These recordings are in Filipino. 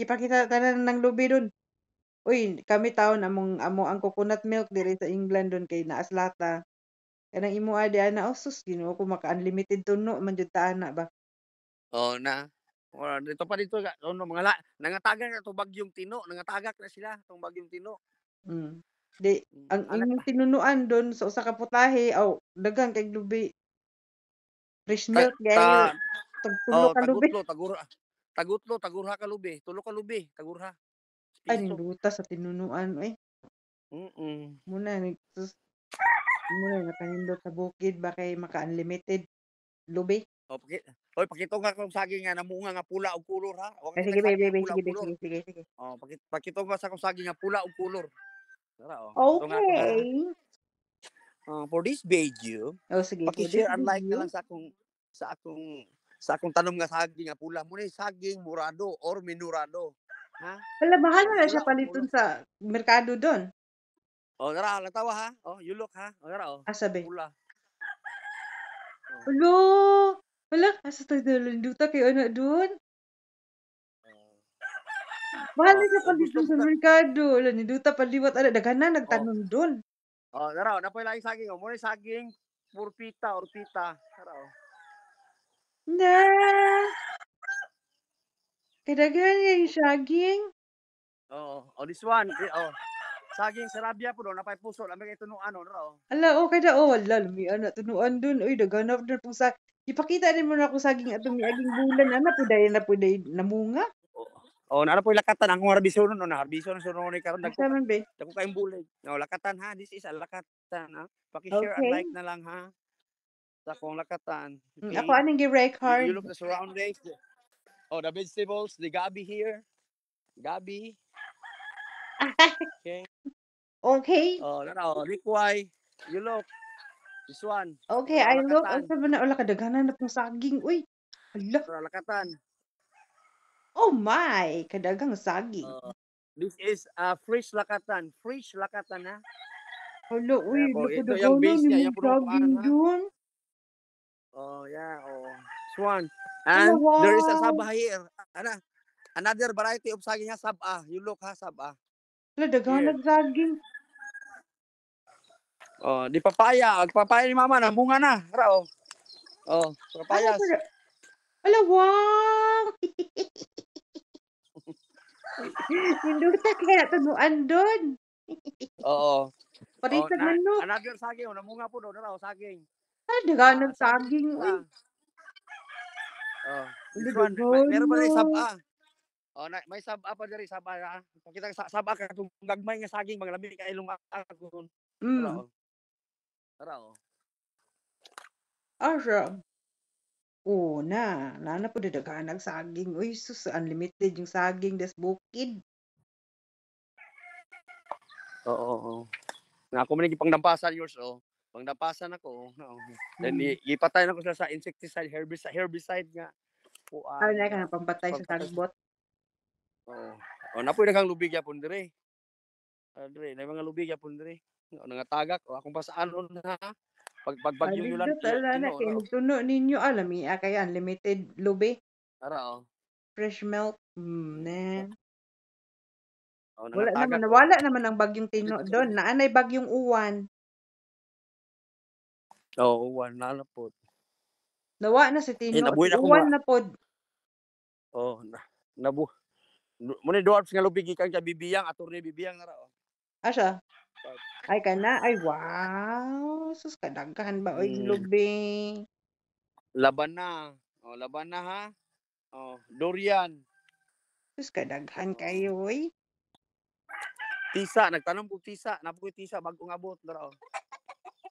Ipakita tanan ng lubi dun. Uy, kami taon amo ang coconut milk diri sa England dun kay naas lata. Kanang imo adi ana, oh sus Ginoo ko maka-unlimited tuno man jud ta ana ba. Oh, na dito pa dito ano mga nangatagak na 'tong bagyong Tino, nangatagak na sila 'tong bagyong Tino. Hmm. Di ang Anak inyong tinunuan dun sa usa ka putahe, aw daghan kay lubi. Fresh ta milk ta gaya tag tulo ka lubi. tagurha ka lubi, tulo ka lubi, tagurha, Ay piso. nindota sa tinunuan, Mm. muna ni sus muna nakanindot sa bukid ba kay maka-unlimited lubi. O pakitong nga kung saging nga namunga nga pula og kulor ha. Wa Ay kita sige be, saging be, nga be, pula sige og be, kulor. sige, sige, sige. Oh, pakitong nga sa kung saging nga pula og kulor. Tara oh, ito nga ako ha. Okay. For this video, Oh, sige for this paki-share and like na video. lang sa akong sa akong tanom nga saging nga pula. Muna saging murado or minurado. Ha? Hala, mahal Oh, na pula siya og kulor. paliton sa merkado don. Oh, tara, nagtawa ha. Oh, you look ha. Oh, tara oh. Asa be? Pula. Hala! Hala, asa tayo nalanduta kay ana don? Mahal na Oh, siya oh gusto paliton sa ka. merkado. Hala, ninduta paliwat ana daghanan Oh, nagtanom don. tara, napoy lang saging oh. Muna saging purpita or pita. Tara oh. Na, kadaghan yung saging. Oo. Oh, this one, saging sarabia po do napay puso lamang ito no ano ra oh. Hala, okay na, oh, hala, lami ana tunuan dun. Uy, daghanap na po sa ipakita din mo na ako saging atong miaging bulan ana po day namunga. Oh, nara po'y lakatan ang harbison no na harbison suno ni karon Asa man be? dagko kayong bulig. No, lakatan ha. This is a lakatan ha. Paki-share and Okay. like na lang ha sa akong lakatan. Ako Okay? aning gi-record. You look the surroundings. Oh, the vegetables, the gabi here. Gabi. Okay. Okay. Oh, nara oh, likway. You look. This one. Okay, Nara I look. lakatan. Asa man na wala kadaghanan na pong saging. Uy, hala. Nara lakatan. Oh my, kadaghang saging. Uh, this is fresh lakatan. Fresh lakatan ha. Hala, uy, Kaya po, lako ito yung daghanan base ni niya, mong yung saging punuan ha. dun. Oh, yeah, oh. This one. Hala, And there is a wow. sabah here. Ano, another variety of saging ha, sabah. You look ha, sabah. Hala, Here. daghanan saging. Oh, di papaya. Ang papaya ni mama, namunga na. Tara, oh. Oh, Ano papayas. pa na? Hala, wow. Ninduta kaya tunuan dun. Oo. Oh, Parisag manok. another saging. Oh, namunga po doon. Tara, oh, saging. Hala, daghanan Saging saging. Uy, pula. Oh, hala, this one. Meron pa rin daghanan. sabah. Oh, may sabah pa diri sabah ha. Pakita sa sabah ka kung gagmay nga saging mga labi ka ilong akon. Tara, Mm, oh. Tara, oh. asa. Oo na po daghanang saging. Uy, sus unlimited yung saging des bukid. Oo, oo. Nga ako man pangdampasan yours oh. Pangdampasan ako. Oh. Then Hmm. ipatay na ko sila sa insecticide, herbicide nga. Ano Kuan na nga. kanang pampatay sa Pagpatay. tagbot? Oo. Oh, napoy daghang lubig yapon dire. Dire, na mga lubig yapon dire. Nangatagak o akong pasaanon ha. Pag bagyong yulan Alindot ala na Tino kay ra. nagtuno ninyo alami kay unlimited lube, Ara oh. fresh milk. Na. Oh, Wala naman nangatagak oh. nawala naman ang bagyong Tino don. Naanay bagyong Uwan. Oo, wala na po. Nawa na si Tino, si Nabuhi na ko Uwan na pod. oh, nabu. Muna dwarfs nga lubig ikan ka bibiyang attorney bibiyang na ra oh. Asa? Ay kana, ay wow. Sus kadaghan ba oy Mm. lube. Laban na. Oh, laban na ha. Oh, durian. Sus kadaghan kayo oy. Tisa, nagtanong po tisa. Napoy tisa bagong abot na raw.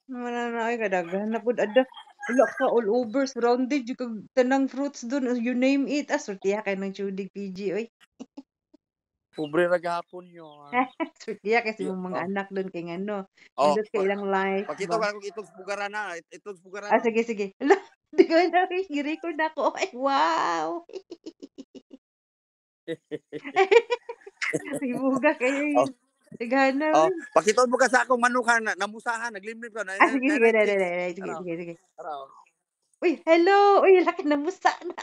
Wala na ay kadaghan na pud ada. Wala ka all over surrounded yung kag tanang fruits dun, you name it. Sortiya kay ng chudig PG oy. Pobre ra gahapon yon. Sortiya kasi mong mga Oh. anak dun kay ngano. Oh, Nindot ka ilang life pakita ba? ko kung itong pugaran na, itong pugaran na. Sige, sige. Hala, di ko na i-record ako. Ay, wow! May buga kayo Oh, yun. Tagana, oh, uy. pakita mo ka sa akong manukan na namusahan, naglimlim ka na Sige, na sige. na chicks. Sige, Ano? sige, sige. Ano? Uy, hello! Uy, laki na musta na.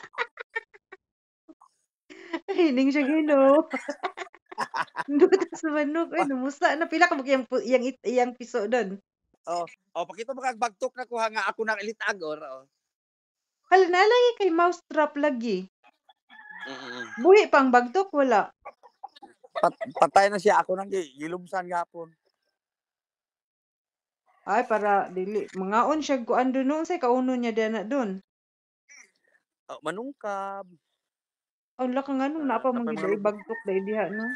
Hiling siya Ginoo. Butas sa manok, ay Pa namusta na pila ka mo iyang piso don? oh, oh, pakita mo kag bagtok na kuha nga ako na ilitag oh. Hala nalagi kay mousetrap lagi. Mm. Buhi pang bagtok wala? Patay na siya ako nang gilumsan gapon. Ay para dili mangaon siya kuan dun unsay kauno niya dana dun? Oh, manungkab, Hala ka nganong naa pa man napay gyud mga ay lubot. bagtok dai diha 'no?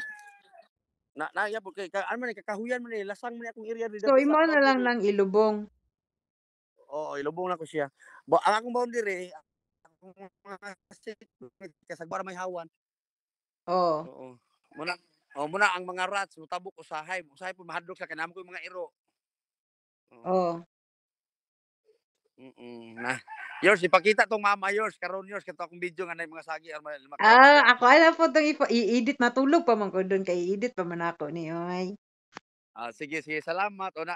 Na gyapon kay ano man kakahuyan man lasang man akong area So dito sa imo na lang boundary. nang ilubong? Oo, ilubong na ko siya. Ang akong boundary, akong mga seatmate kasagwara may hawan. Oh, Oo. Muna muna ang mga rats motabok usahay, usahay po mahadlok sa kanamo ko yung mga iro. Oo. oh. Na yours ipakita tong mama yours karon yours kato akong video nga nay mga sagi aron maka-watch ka. Ako alam po 'tong i-edit matulog pa man ko dun kay i-edit pa man ako ni oy. Sige, sige salamat o na